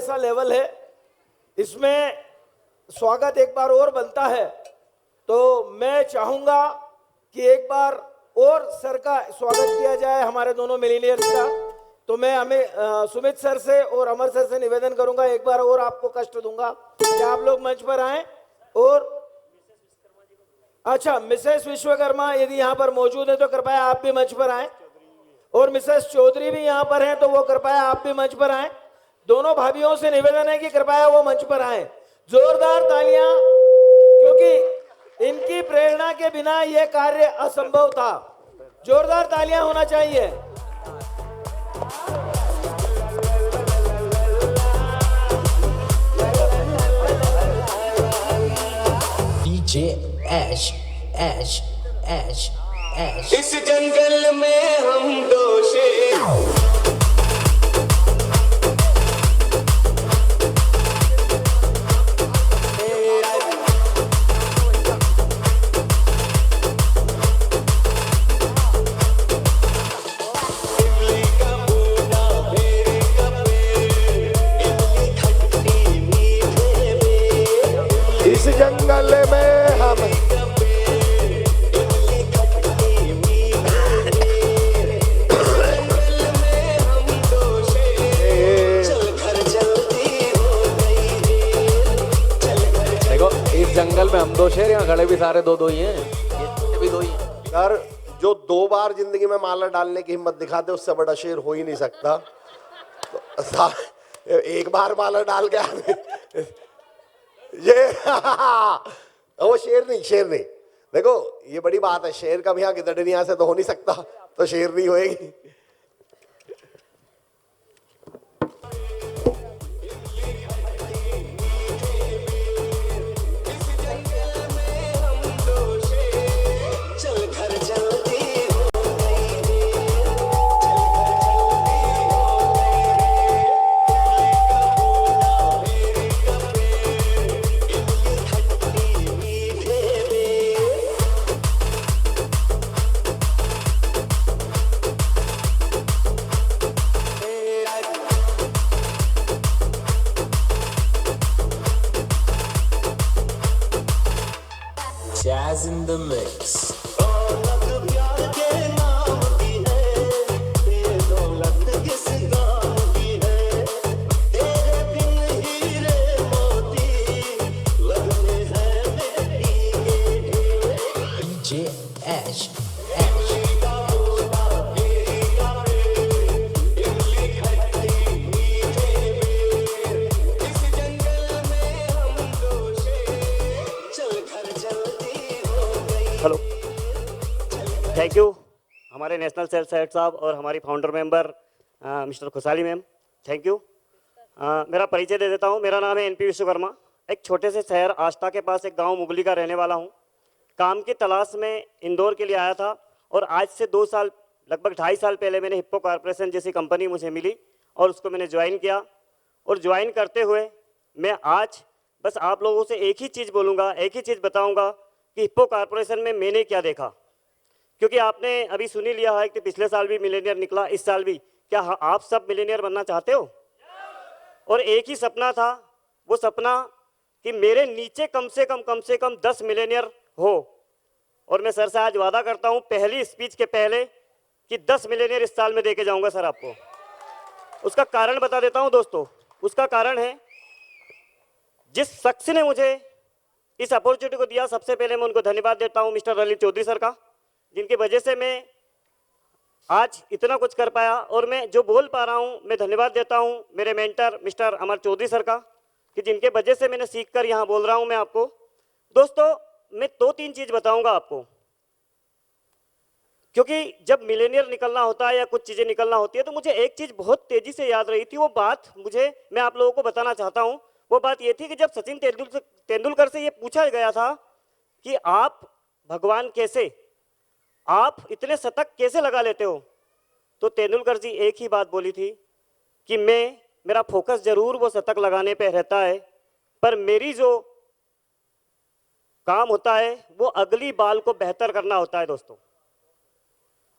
ऐसा लेवल है, इसमें स्वागत एक बार और बनता है। तो मैं चाहूंगा कि एक बार और सर का स्वागत किया जाए, हमारे दोनों मिलीनियर्स का। तो मैं सुमित सर से और अमर सर से निवेदन करूंगा, एक बार और आपको कष्ट दूंगा कि आप लोग मंच पर आएं। और अच्छा, मिसेस विश्वकर्मा यदि यहाँ पर मौजूद है तो कृपया आप भी मंच पर आएं, और मिसेस चौधरी भी यहाँ पर हैं तो वो कृपया आप भी मंच पर आएं। दोनों भाभियों से निवेदन है कि कृपया वो मंच पर आएं। जोरदार तालियां, क्योंकि इनकी प्रेरणा के बिना यह कार्य असंभव था। जोरदार तालियां होना चाहिए। डीजे ऐश ऐश ऐश ऐश। इस जंगल में हम दो शेर, इस जंगल में हम देखो, इस जंगल में हम दो शेर, यहाँ खड़े भी सारे दो दो ही हैं, ये भी दो ही हैं। सर, जो 2 बार जिंदगी में माला डालने की हिम्मत दिखाते उससे बड़ा शेर हो ही नहीं सकता। तो एक बार माला डाल के ये वो शेर नहीं। देखो, ये बड़ी बात है, शेर का भी यहाँ गिदड़निया से तो हो नहीं सकता, तो शेर नहीं होएगी। Jazz in the mix. DJ Ash Ash। Hello, thank you हमारे नेशनल सेल्स हेड साहब और हमारी फाउंडर मेंबर मिस्टर खुशहाली मैम, थैंक यू। मेरा परिचय दे देता हूँ। मेरा नाम है एनपी विश्वकर्मा। एक छोटे से शहर आष्टा के पास एक गांव मुगली का रहने वाला हूँ। काम की तलाश में इंदौर के लिए आया था और आज से 2 साल, लगभग 2.5 साल पहले मैंने हिप्पो कॉरपोरेशन जैसी कंपनी मुझे मिली और उसको मैंने ज्वाइन किया। और ज्वाइन करते हुए मैं आज बस आप लोगों से एक ही चीज़ बोलूँगा, एक ही चीज़ बताऊँगा कि हिप्पो कॉरपोरेशन में मैंने क्या देखा। क्योंकि आपने अभी सुन ही लिया है कि पिछले साल भी मिलेनियर निकला, इस साल भी। क्या आप सब मिलेनियर बनना चाहते हो? और एक ही सपना था, वो सपना कि मेरे नीचे कम से कम 10 मिलेनियर हो। और मैं सर से आज वादा करता हूँ पहली स्पीच के पहले कि 10 मिलेनियर इस साल में दे के जाऊँगा सर आपको। उसका कारण बता देता हूँ दोस्तों। उसका कारण है, जिस शख्स ने मुझे इस अपॉर्चुनिटी को दिया, सबसे पहले मैं उनको धन्यवाद देता हूं, मिस्टर ललित चौधरी सर का, जिनकी वजह से मैं आज इतना कुछ कर पाया। और मैं जो बोल पा रहा हूं, मैं धन्यवाद देता हूं मेरे मेंटर मिस्टर अमर चौधरी सर का, कि जिनके वजह से मैंने सीखकर यहाँ बोल रहा हूं मैं आपको। दोस्तों, मैं 2-3 चीज़ बताऊंगा आपको, क्योंकि जब मिलेनियर निकलना होता है या कुछ चीज़ें निकलना होती है तो मुझे एक चीज़ बहुत तेज़ी से याद रही थी। वो बात मैं आप लोगों को बताना चाहता हूँ। वो बात ये थी कि जब सचिन तेंदुलकर से ये पूछा गया था कि आप भगवान कैसे, आप इतने शतक कैसे लगा लेते हो, तो तेंदुलकर जी एक ही बात बोली थी कि मेरा फोकस जरूर वो शतक लगाने पे रहता है, पर मेरी जो काम होता है वो अगली बाल को बेहतर करना होता है दोस्तों।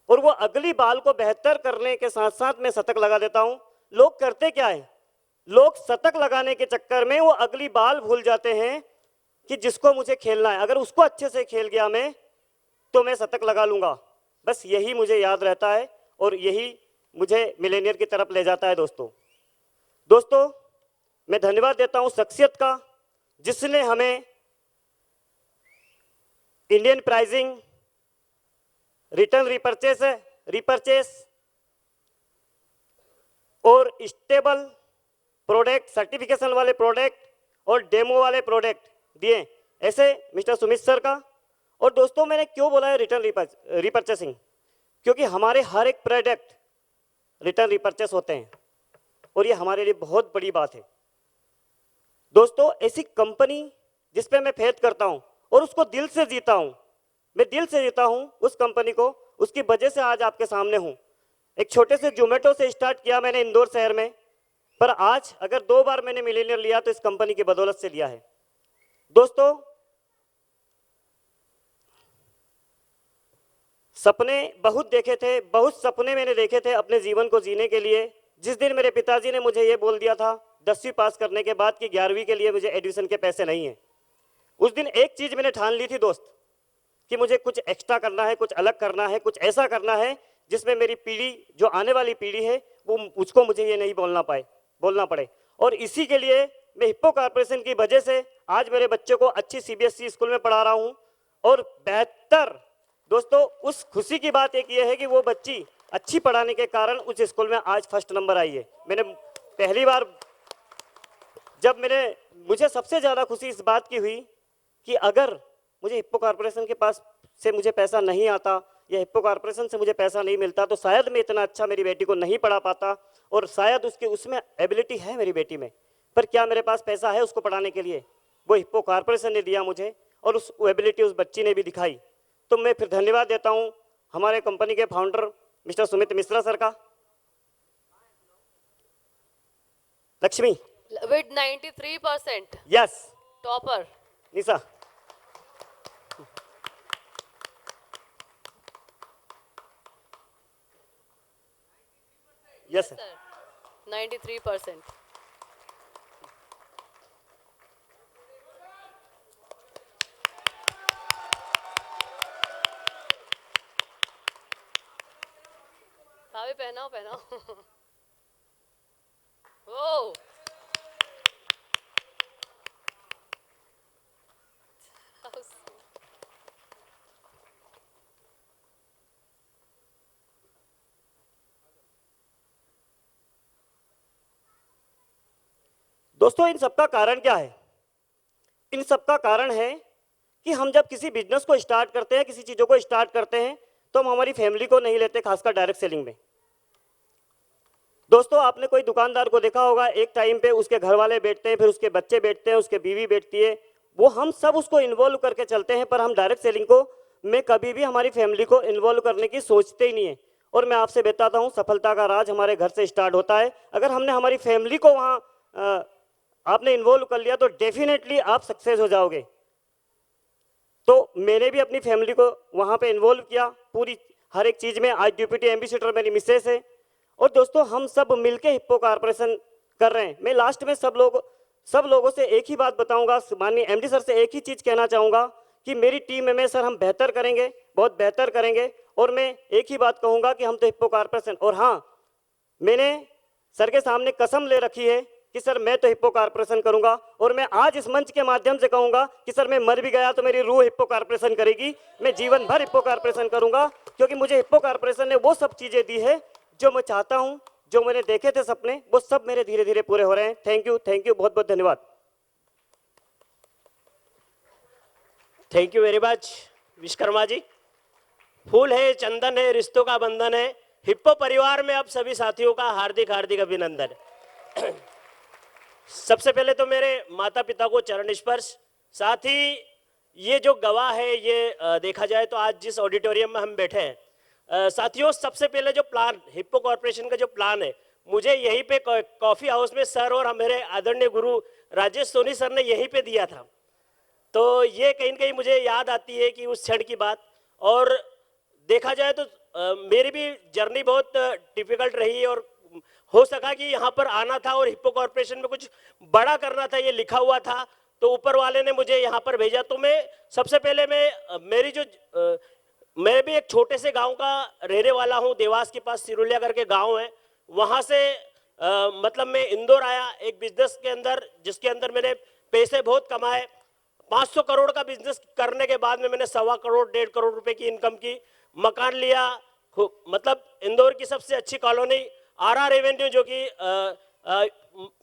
और वो अगली बाल को बेहतर करने के साथ साथ मैं शतक लगा देता हूं। लोग करते क्या है, लोग शतक लगाने के चक्कर में वो अगली बाल भूल जाते हैं कि जिसको मुझे खेलना है, अगर उसको अच्छे से खेल गया मैं तो मैं शतक लगा लूंगा। बस यही मुझे याद रहता है और यही मुझे मिलेनियर की तरफ ले जाता है। दोस्तों मैं धन्यवाद देता हूं शख्सियत का जिसने हमें इंडियन प्राइजिंग, रिटर्न रिपर्चेस और स्टेबल प्रोडक्ट, सर्टिफिकेशन वाले प्रोडक्ट और डेमो वाले प्रोडक्ट दिए, ऐसे मिस्टर सुमित सर का। और दोस्तों मैंने क्यों बोला है रिटर्न रिपर्चेसिंग, क्योंकि हमारे हर एक प्रोडक्ट रिटर्न रिपर्चेस होते हैं और ये हमारे लिए बहुत बड़ी बात है। दोस्तों ऐसी कंपनी जिस पे मैं फेथ करता हूं और उसको दिल से जीता हूं, मैं दिल से जीता हूं उस कंपनी को, उसकी वजह से आज आपके सामने हूं। एक छोटे से जोमेटो से स्टार्ट किया मैंने इंदौर शहर में, पर आज अगर 2 बार मैंने मिलेनियर लिया तो इस कंपनी की बदौलत से लिया है। दोस्तों सपने बहुत देखे थे, बहुत सपने मैंने देखे थे अपने जीवन को जीने के लिए। जिस दिन मेरे पिताजी ने मुझे ये बोल दिया था 10वीं पास करने के बाद कि 11वीं के लिए मुझे एडमिशन के पैसे नहीं हैं, उस दिन एक चीज मैंने ठान ली थी दोस्त, कि मुझे कुछ एक्स्ट्रा करना है, कुछ अलग करना है, कुछ ऐसा करना है जिसमें मेरी पीढ़ी, जो आने वाली पीढ़ी है, वो उसको मुझे ये नहीं बोलना पड़े। और इसी के लिए मैं हिप्पो कॉर्पोरेशन की वजह से आज मेरे बच्चे को अच्छी सीबीएसई स्कूल में पढ़ा रहा हूँ और बेहतर। दोस्तों उस खुशी की बात एक ये है कि वो बच्ची अच्छी पढ़ाने के कारण उस स्कूल में आज फर्स्ट नंबर आई है। मैंने पहली बार मुझे सबसे ज़्यादा खुशी इस बात की हुई कि अगर मुझे हिप्पो कॉर्पोरेशन के पास से मुझे पैसा नहीं आता या हिप्पो कॉर्पोरेशन से मुझे पैसा नहीं मिलता तो शायद मैं इतना अच्छा मेरी बेटी को नहीं पढ़ा पाता, और शायद उसमें एबिलिटी है मेरी बेटी में, पर क्या मेरे पास पैसा है उसको पढ़ाने के लिए? वो हिप्पो कॉर्पोरेशन ने दिया मुझे और उस एबिलिटी उस बच्ची ने भी दिखाई। तो मैं फिर धन्यवाद देता हूँ हमारे कंपनी के founder mister Sumit Mishra sir का। Lakshmi with 93%, yes, topper. Nisha yes sir, Sir, 93%. भाभी पहनाओ। ओ दोस्तों इन सबका कारण क्या है? इन सबका कारण है कि हम जब किसी बिजनेस को स्टार्ट करते हैं, किसी चीजों को स्टार्ट करते हैं, तो हम हमारी फैमिली को नहीं लेते, खासकर डायरेक्ट सेलिंग में। दोस्तों आपने कोई दुकानदार को देखा होगा, एक टाइम पे उसके घर वाले बैठते हैं, फिर उसके बच्चे बैठते हैं, उसके बीवी बैठती है, वो हम सब उसको इन्वॉल्व करके चलते हैं, पर हम डायरेक्ट सेलिंग को में कभी भी हमारी फैमिली को इन्वॉल्व करने की सोचते ही नहीं है। और मैं आपसे बताता हूँ सफलता का राज हमारे घर से स्टार्ट होता है। अगर हमने हमारी फैमिली को वहाँ आपने इन्वॉल्व कर लिया तो डेफिनेटली आप सक्सेस हो जाओगे। तो मैंने भी अपनी फैमिली को वहाँ पे इन्वॉल्व किया पूरी हर एक चीज़ में। आज डिप्यूटी एम्बेसडर मेरी मिसेस है और दोस्तों हम सब मिलके हिप्पो कॉर्पोरेशन कर रहे हैं। मैं लास्ट में सब लोगों से एक ही बात बताऊंगा, माननीय एमडी सर से एक ही चीज़ कहना चाहूँगा कि मेरी टीम में सर हम बेहतर करेंगे, बहुत बेहतर करेंगे। और मैं एक ही बात कहूँगा कि हम तो हिप्पो कॉर्पोरेशन, और हाँ मैंने सर के सामने कसम ले रखी है कि सर मैं तो हिप्पो कॉर्पोरेशन करूंगा। और मैं आज इस मंच के माध्यम से कहूंगा कि सर मैं मर भी गया तो मेरी रूह हिप्पो कॉर्पोरेशन करेगी। मैं जीवन भर हिप्पो कॉर्पोरेशन करूंगा, क्योंकि मुझे हिप्पो कॉर्पोरेशन ने वो सब चीजें दी है जो मैं चाहता हूं, जो मैंने देखे थे सपने, वो सब मेरे धीरे धीरे पूरे हो रहे हैं। थैंक यू, बहुत बहुत धन्यवाद। Thank you very much Vishwakarma ji. फूल है, चंदन है, रिश्तों का बंधन है। हिप्पो परिवार में अब सभी साथियों का हार्दिक हार्दिक अभिनंदन। सबसे पहले तो मेरे माता पिता को चरण स्पर्श, साथ ही ये जो गवाह है, ये देखा जाए तो आज जिस ऑडिटोरियम में हम बैठे हैं, साथियों सबसे पहले जो प्लान हिप्पो कॉर्पोरेशन का जो प्लान है, मुझे यहीं पे कॉफी हाउस में सर और मेरे आदरणीय गुरु राजेश सोनी सर ने यहीं पे दिया था। तो ये कहीं न कहीं मुझे याद आती है कि उस क्षण की बात। और देखा जाए तो मेरी भी जर्नी बहुत डिफिकल्ट रही और हो सका कि यहाँ पर आना था और हिप्पो कॉर्पोरेशन में कुछ बड़ा करना था, ये लिखा हुआ था, तो ऊपर वाले ने मुझे यहाँ पर भेजा। तो मैं सबसे पहले मैं भी एक छोटे से गांव का रहने वाला हूँ, देवास के पास सिरुलिया करके गांव है। वहाँ से मतलब मैं इंदौर आया एक बिजनेस के अंदर, जिसके अंदर मैंने पैसे बहुत कमाए। 500 करोड़ का बिजनेस करने के बाद में मैंने 1.25 करोड़ 1.5 करोड़ रुपए की इनकम की, मकान लिया, मतलब इंदौर की सबसे अच्छी कॉलोनी आरआर एवेन्यू जो कि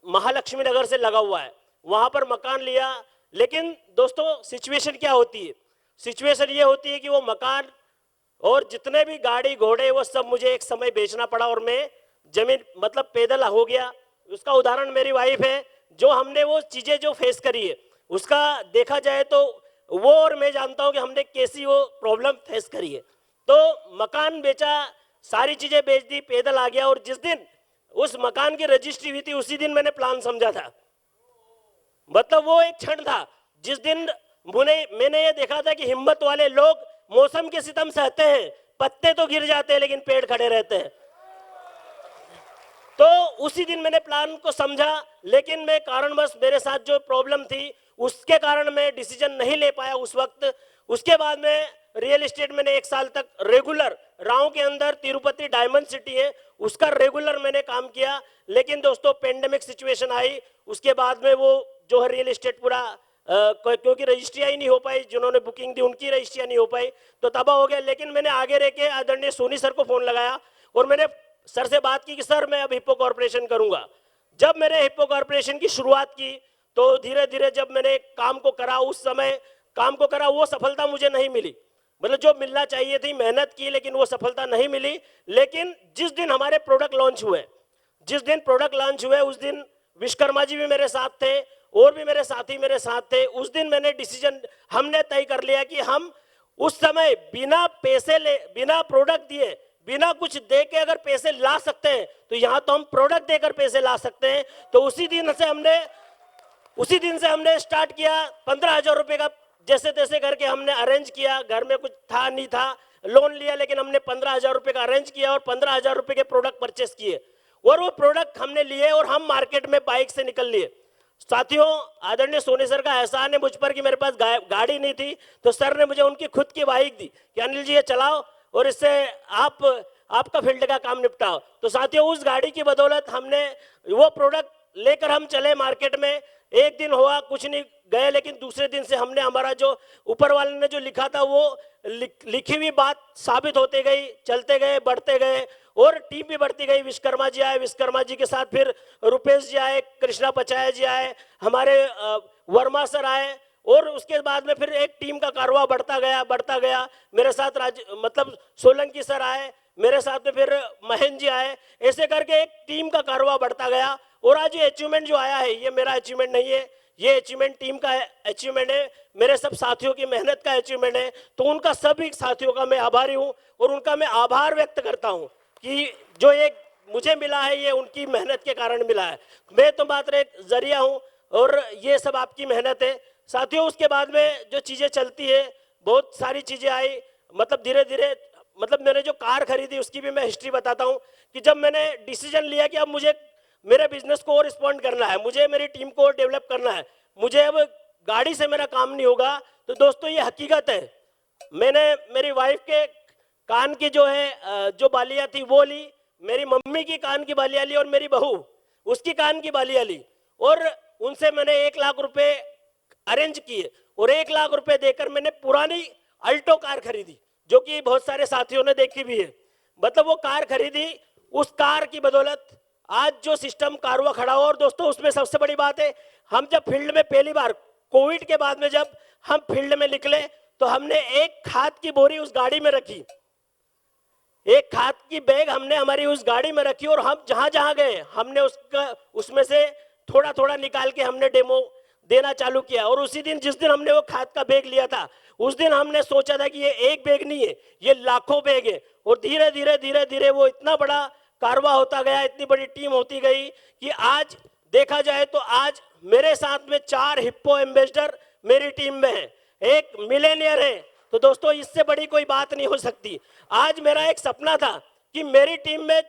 महालक्ष्मी नगर से लगा हुआ है, वहां पर मकान लिया। लेकिन दोस्तों सिचुएशन क्या होती है, सिचुएशन ये होती है कि वो मकान और जितने भी गाड़ी घोड़े वो सब मुझे एक समय बेचना पड़ा और मैं जमीन मतलब पैदल हो गया। उसका उदाहरण मेरी वाइफ है, जो हमने वो चीजें जो फेस करी है उसका देखा जाए तो वो और मैं जानता हूं कि हमने कैसी वो प्रॉब्लम फेस करी है। तो मकान बेचा, सारी चीजें बेच दी, पैदल आ गया। और जिस दिन उस मकान की रजिस्ट्री हुई थी उसी दिन मैंने प्लान समझा था। मतलब वो एक क्षण था जिस दिन मैंने ये देखा था कि हिम्मत वाले लोग मौसम के सितम सहते हैं, पत्ते तो गिर जाते हैं लेकिन पेड़ खड़े रहते हैं। तो उसी दिन मैंने प्लान को समझा, लेकिन मैं कारणवश मेरे साथ जो प्रॉब्लम थी उसके कारण मैं डिसीजन नहीं ले पाया उस वक्त। उसके बाद में रियल एस्टेट मैंने 1 साल तक रेगुलर राव के अंदर तिरुपति डायमंड सिटी है उसका रेगुलर मैंने काम किया। लेकिन दोस्तों पेंडेमिक सिचुएशन आई, उसके बाद में वो जो है रियल एस्टेट पूरा क्योंकि रजिस्ट्रियाँ ही नहीं हो पाई, जिन्होंने बुकिंग दी उनकी रजिस्ट्रियाँ नहीं हो पाई तो तबाह हो गया। लेकिन मैंने आगे रह के आदरणीय सोनी सर को फोन लगाया और मैंने सर से बात की कि सर मैं अब हिप्पो कॉर्पोरेशन करूंगा। जब मैंने हिप्पो कॉर्पोरेशन की शुरुआत की तो धीरे धीरे जब मैंने काम को करा, उस समय काम को करा, वो सफलता मुझे नहीं मिली, मतलब जो मिलना चाहिए थी, मेहनत की लेकिन वो सफलता नहीं मिली। लेकिन जिस दिन हमारे प्रोडक्ट लॉन्च हुए, जिस दिन प्रोडक्ट लॉन्च हुए उस दिन विश्वकर्मा जी भी मेरे साथ थे और भी मेरे साथी मेरे साथ थे। उस दिन मैंने डिसीजन हमने तय कर लिया कि हम उस समय बिना पैसे ले, बिना प्रोडक्ट दिए, बिना कुछ दे के अगर पैसे ला सकते हैं तो यहाँ तो हम प्रोडक्ट देकर पैसे ला सकते हैं। तो उसी दिन से हमने स्टार्ट किया। 15,000 रुपए का जैसे तैसे करके हमने अरेंज किया, घर में कुछ था नहीं था, लोन लिया, लेकिन हमने 15,000 रुपए का अरेंज किया और 15,000 रुपए के प्रोडक्ट परचेस किए और वो प्रोडक्ट हमने लिए और हम मार्केट में बाइक से निकल लिए। साथियों आदरणीय सोनी सर का एहसान है मुझ पर कि मेरे पास गाड़ी नहीं थी, तो सर ने मुझे उनकी खुद की बाइक दी कि अनिल जी ये चलाओ और इससे आपका फील्ड का काम निपटाओ। तो साथियों उस गाड़ी की बदौलत हमने वो प्रोडक्ट लेकर हम चले मार्केट में। एक दिन हुआ कुछ नहीं गए, लेकिन दूसरे दिन से हमने हमारा जो ऊपर वाले ने जो लिखा था वो लिखी हुई बात साबित होते गई, चलते गए, बढ़ते गए और टीम भी बढ़ती गई। विश्वकर्मा जी आए, विश्वकर्मा जी के साथ फिर रुपेश जी आए, कृष्णा पचाया जी आए, हमारे वर्मा सर आए और उसके बाद में फिर एक टीम का कारवा बढ़ता गया। मेरे साथ मतलब सोलंकी सर आए, मेरे साथ में फिर महेंद्र जी आए, ऐसे करके एक टीम का कारवा बढ़ता गया। और आज ये अचीवमेंट जो आया है ये मेरा अचीवमेंट नहीं है, ये अचीवमेंट टीम का अचीवमेंट है, मेरे सब साथियों की मेहनत का अचीवमेंट है। तो उनका सभी साथियों का मैं आभारी हूँ और उनका मैं आभार व्यक्त करता हूँ कि जो एक मुझे मिला है ये उनकी मेहनत के कारण मिला है। मैं तो मात्र एक जरिया हूँ और ये सब आपकी मेहनत है। साथियों उसके बाद में जो चीज़ें चलती है, बहुत सारी चीज़ें आई, मतलब धीरे धीरे, मतलब मैंने जो कार खरीदी उसकी भी मैं हिस्ट्री बताता हूँ कि जब मैंने डिसीजन लिया कि अब मुझे मेरे बिजनेस को और रिस्पॉन्ड करना है, मुझे मेरी टीम को और डेवलप करना है, मुझे अब गाड़ी से मेरा काम नहीं होगा। तो दोस्तों ये हकीकत है, मैंने मेरी वाइफ के कान की जो है जो बालियाँ थी वो ली, मेरी मम्मी की कान की बालियाँ ली और मेरी बहू उसकी कान की बालियाँ ली और उनसे मैंने 1 लाख रुपए अरेंज किए और 1 लाख रुपए देकर मैंने पुरानी अल्टो कार खरीदी जो कि बहुत सारे साथियों ने देखी भी है। मतलब वो कार खरीदी, उस कार की बदौलत आज जो सिस्टम कारवा खड़ा हो। और दोस्तों उसमें सबसे बड़ी बात है, हम जब फील्ड में पहली बार कोविड के बाद में जब हम फील्ड में निकले तो हमने एक खाद की बोरी उस गाड़ी में रखी, एक खाद की बैग हमने हमारी उस गाड़ी में रखी और हम जहां जहां गए हमने उसमें से थोड़ा थोड़ा निकाल के हमने डेमो देना चालू किया। और उसी दिन जिस दिन हमने वो खाद का बैग लिया था उस दिन हमने सोचा था कि ये एक बैग नहीं है, ये लाखों बैग है। और धीरे धीरे वो इतना बड़ा कारवा होता गया, इतनी बड़ी टीम होती गई कि आज देखा जाए तो आज मेरे साथ में 4 हिप्पो एम्बेसडर मेरी टीम में है, एक मिलेनियर है। तो दोस्तों इससे बड़ी कोई बात नहीं हो सकती। आज मेरा एक सपना था कि मेरी टीम में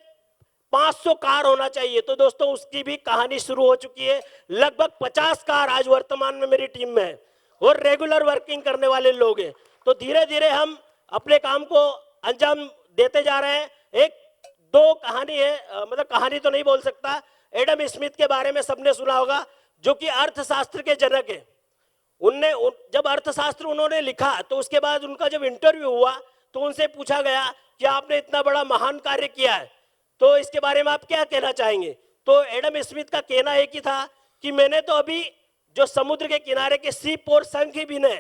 500 कार होना चाहिए। तो दोस्तों उसकी भी कहानी शुरू हो चुकी है। लगभग 50 कार आज वर्तमान में मेरी टीम में है और रेगुलर वर्किंग करने वाले लोग हैं। तो धीरे धीरे हम अपने काम को अंजाम देते जा रहे हैं। एक दो कहानी है, मतलब कहानी तो नहीं बोल सकता। एडम स्मिथ के बारे में सबने सुना होगा, जो कि अर्थशास्त्र के जनक है। जब अर्थशास्त्र उन्होंने लिखा तो उसके बाद उनका जब इंटरव्यू हुआ तो उनसे पूछा गया कि आपने इतना बड़ा महान कार्य किया है, तो इसके बारे में आप क्या कहना चाहेंगे। तो एडम स्मिथ का कहना एक ही था कि मैंने तो अभी जो समुद्र के किनारे के सीप और संख ही बिने,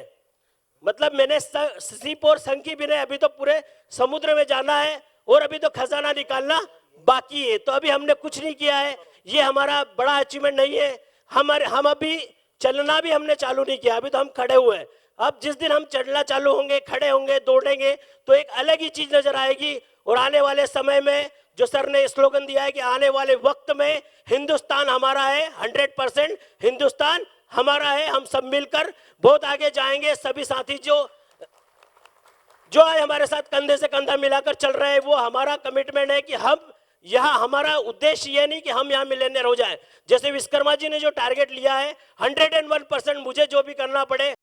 मतलब मैंने सीप और संख ही बिने, अभी तो पूरे समुद्र में जाना है और अभी तो खजाना निकालना बाकी है। तो अभी हमने कुछ नहीं किया है, ये हमारा बड़ा अचीवमेंट नहीं है। हम अभी चलना भी हमने चालू नहीं किया, अभी तो हम खड़े हुए हैं। अब जिस दिन हम चलना चालू होंगे, खड़े होंगे, दौड़ेंगे, तो एक अलग ही चीज नजर आएगी। और आने वाले समय में जो सर ने स्लोगन दिया है कि आने वाले वक्त में हिंदुस्तान हमारा है, 100% हिंदुस्तान हमारा है। हम सब मिलकर बहुत आगे जाएंगे। सभी साथी जो आज हमारे साथ कंधे से कंधा मिलाकर चल रहे हैं, वो हमारा कमिटमेंट है कि हम यहाँ, हमारा उद्देश्य ये नहीं कि हम यहाँ मिलियनेयर हो जाएं। जैसे विश्वकर्मा जी ने जो टारगेट लिया है 101%, मुझे जो भी करना पड़े